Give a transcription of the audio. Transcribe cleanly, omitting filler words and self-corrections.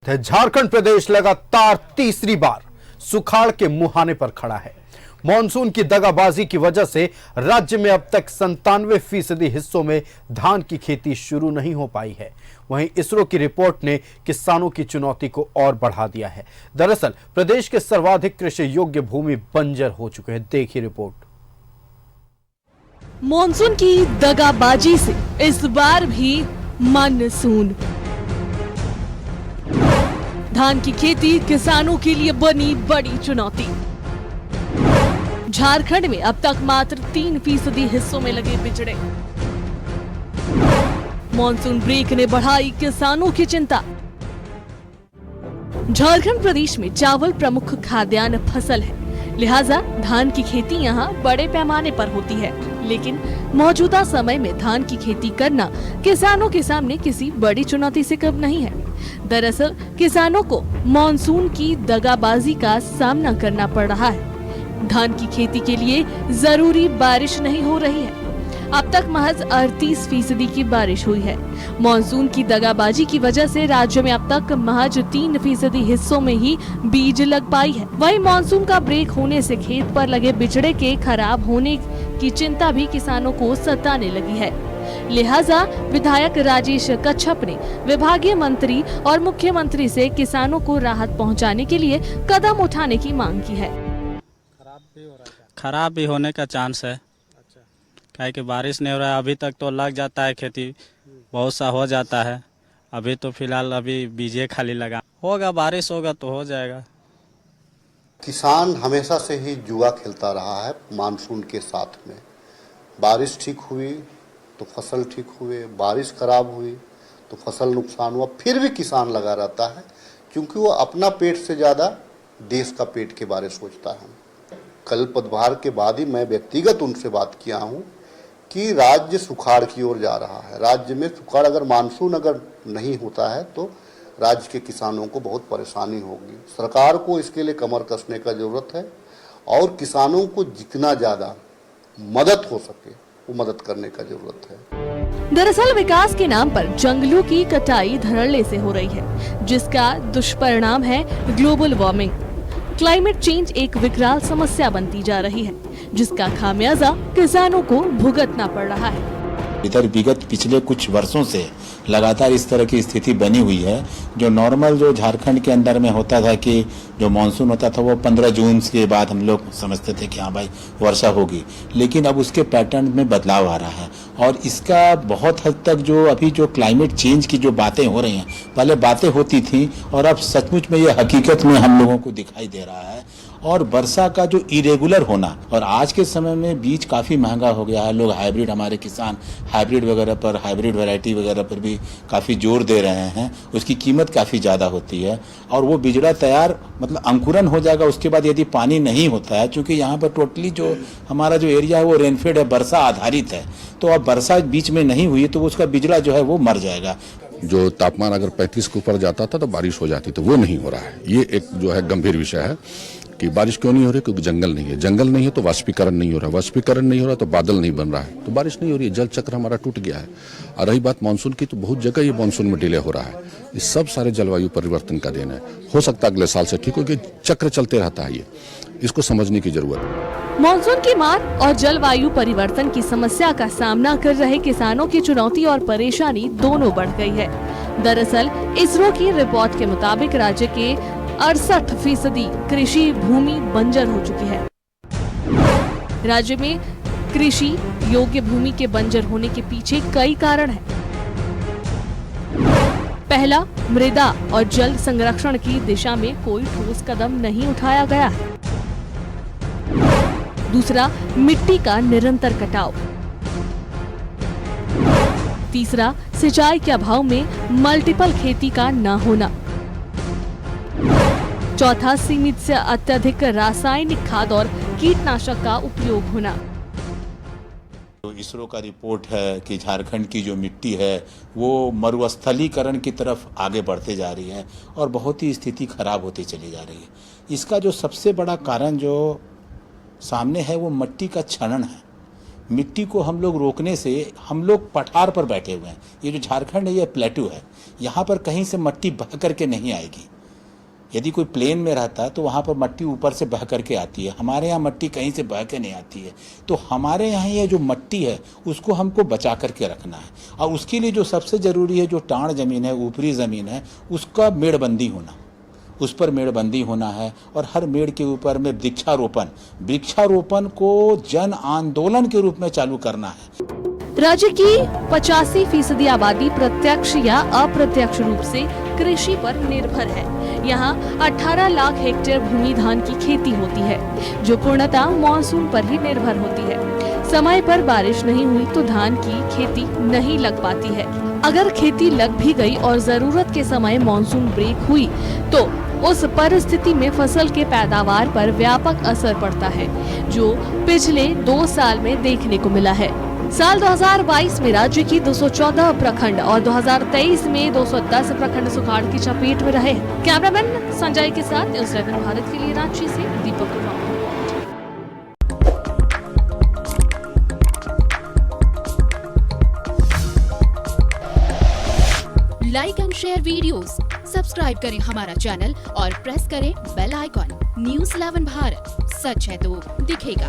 झारखंड प्रदेश लगातार तीसरी बार सुखाड़ के मुहाने पर खड़ा है। मॉनसून की दगाबाजी की वजह से राज्य में अब तक 97% हिस्सों में धान की खेती शुरू नहीं हो पाई है। वहीं इसरो की रिपोर्ट ने किसानों की चुनौती को और बढ़ा दिया है। दरअसल प्रदेश के सर्वाधिक कृषि योग्य भूमि बंजर हो चुके हैं। देखिए रिपोर्ट। मॉनसून की दगाबाजी से इस बार भी मानसून। धान की खेती किसानों के लिए बनी बड़ी चुनौती। झारखंड में अब तक मात्र 3% हिस्सों में लगे बिचड़े। मॉनसून ब्रेक ने बढ़ाई किसानों की चिंता। झारखंड प्रदेश में चावल प्रमुख खाद्यान्न फसल है, लिहाजा धान की खेती यहाँ बड़े पैमाने पर होती है। लेकिन मौजूदा समय में धान की खेती करना किसानों के सामने किसी बड़ी चुनौती से कम नहीं है। दरअसल किसानों को मॉनसून की दगाबाजी का सामना करना पड़ रहा है। धान की खेती के लिए जरूरी बारिश नहीं हो रही है। अब तक महज 38% की बारिश हुई है। मॉनसून की दगाबाजी की वजह से राज्य में अब तक महज 3% हिस्सों में ही बीज लग पाई है। वहीं मॉनसून का ब्रेक होने से खेत पर लगे बिचड़े के खराब होने की चिंता भी किसानों को सताने लगी है। लिहाजा विधायक राजेश कच्छप ने विभागीय मंत्री और मुख्यमंत्री से किसानों को राहत पहुंचाने के लिए कदम उठाने की मांग की है। खराब भी होने का चांस है। काहे कि बारिश नहीं हो रहा है। अभी तक तो लग जाता है, खेती बहुत सा हो जाता है। अभी तो फिलहाल अभी बीजे खाली लगा होगा, बारिश होगा तो हो जाएगा। किसान हमेशा से ही जुआ खेलता रहा है मानसून के साथ में। बारिश ठीक हुई तो फसल ठीक हुए, बारिश खराब हुई तो फसल नुकसान हुआ, फिर भी किसान लगा रहता है, क्योंकि वो अपना पेट से ज़्यादा देश का पेट के बारे सोचता है। कल पदभार के बाद ही मैं व्यक्तिगत उनसे बात किया हूँ कि राज्य सुखाड़ की ओर जा रहा है। राज्य में सुखाड़, अगर मानसून अगर नहीं होता है तो राज्य के किसानों को बहुत परेशानी होगी। सरकार को इसके लिए कमर कसने का जरूरत है और किसानों को जितना ज़्यादा मदद हो सके वो मदद करने का जरूरत है। दरअसल विकास के नाम पर जंगलों की कटाई धड़ल्ले से हो रही है, जिसका दुष्परिणाम है ग्लोबल वार्मिंग। क्लाइमेट चेंज एक विकराल समस्या बनती जा रही है, जिसका खामियाजा किसानों को भुगतना पड़ रहा है। इधर विगत पिछले कुछ वर्षों से लगातार इस तरह की स्थिति बनी हुई है। जो नॉर्मल जो झारखंड के अंदर में होता था कि जो मानसून होता था वो 15 जून के बाद हम लोग समझते थे कि हाँ भाई वर्षा होगी, लेकिन अब उसके पैटर्न में बदलाव आ रहा है। और इसका बहुत हद तक जो अभी जो क्लाइमेट चेंज की जो बातें हो रही हैं, पहले बातें होती थी और अब सचमुच में ये हकीकत में हम लोगों को दिखाई दे रहा है। और वर्षा का जो इरेगुलर होना, और आज के समय में बीज काफ़ी महंगा हो गया है। लोग हाइब्रिड, हमारे किसान हाइब्रिड वगैरह पर, हाइब्रिड वैरायटी वगैरह पर भी काफ़ी जोर दे रहे हैं। उसकी कीमत काफ़ी ज़्यादा होती है और वो बिजड़ा तैयार मतलब अंकुरन हो जाएगा। उसके बाद यदि पानी नहीं होता है, क्योंकि यहाँ पर टोटली जो हमारा जो एरिया है वो रेनफेड है, वर्षा आधारित है, तो अब वर्षा बीच में नहीं हुई तो उसका बिजड़ा जो है वो मर जाएगा। जो तापमान अगर 35 के ऊपर जाता था तो बारिश हो जाती, तो वो नहीं हो रहा है। ये एक जो है गंभीर विषय है कि बारिश क्यों नहीं हो रही, क्योंकि जंगल नहीं है। जंगल नहीं है तो वाष्पीकरण नहीं हो रहा, वाष्पीकरण नहीं हो रहा तो बादल नहीं बन रहा है, तो बारिश नहीं हो रही है। जल चक्र हमारा टूट गया है। और रही बात मानसून की, तो बहुत जगह ये मानसून में डिले हो रहा है। ये सब सारे जलवायु परिवर्तन का देन है। हो सकता है अगले साल से ठीक हो, कि चक्र चलते रहता है, ये इसको समझने की जरूरत है। मॉनसून की मार और जलवायु परिवर्तन की समस्या का सामना कर रहे किसानों की चुनौती और परेशानी दोनों बढ़ गई है। दरअसल इसरो की रिपोर्ट के मुताबिक राज्य के 68% कृषि भूमि बंजर हो चुकी है। राज्य में कृषि योग्य भूमि के बंजर होने के पीछे कई कारण हैं। पहला, मृदा और जल संरक्षण की दिशा में कोई ठोस कदम नहीं उठाया गया है। दूसरा, मिट्टी का निरंतर कटाव। तीसरा, सिंचाई के अभाव में मल्टीपल खेती का न होना। चौथा, सीमित से अत्यधिक रासायनिक खाद और कीटनाशक का उपयोग होना। तो इसरो का रिपोर्ट है कि झारखंड की जो मिट्टी है वो मरुस्थलीकरण की तरफ आगे बढ़ते जा रही है और बहुत ही स्थिति खराब होती चली जा रही है। इसका जो सबसे बड़ा कारण जो सामने है वो मिट्टी का क्षरण है। मिट्टी को हम लोग रोकने से हम लोग पठार पर बैठे हुए हैं। ये जो झारखंड है ये प्लेटू है, यहाँ पर कहीं से मिट्टी बह करके नहीं आएगी। यदि कोई प्लेन में रहता है तो वहाँ पर मिट्टी ऊपर से बह करके आती है, हमारे यहाँ मिट्टी कहीं से बह के नहीं आती है। तो हमारे यहाँ ये जो मिट्टी है उसको हमको बचा करके रखना है, और उसके लिए जो सबसे ज़रूरी है, जो टाण ज़मीन है, ऊपरी ज़मीन है, उसका मेड़बंदी होना, उस पर मेड़बंदी होना है। और हर मेड़ के ऊपर में वृक्षारोपण को जन आंदोलन के रूप में चालू करना है। राज्य की 85% आबादी प्रत्यक्ष या अप्रत्यक्ष रूप से कृषि पर निर्भर है। यहाँ 18 लाख हेक्टेयर भूमि धान की खेती होती है, जो पूर्णतः मानसून पर ही निर्भर होती है। समय पर बारिश नहीं हुई तो धान की खेती नहीं लग पाती है। अगर खेती लग भी गई और जरूरत के समय मानसून ब्रेक हुई तो उस परिस्थिति में फसल के पैदावार पर व्यापक असर पड़ता है, जो पिछले 2 साल में देखने को मिला है। साल 2022 में राज्य की 214 प्रखंड और 2023 में 210 प्रखंड सुखाड़ की चपेट में रहे। कैमरामैन संजय के साथ न्यूज़ 11 भारत के लिए रांची से Deepak Kumar. Like and share videos, subscribe करें हमारा चैनल और प्रेस करें बेल आइकॉन। न्यूज़ 11 भारत, सच है तो दिखेगा।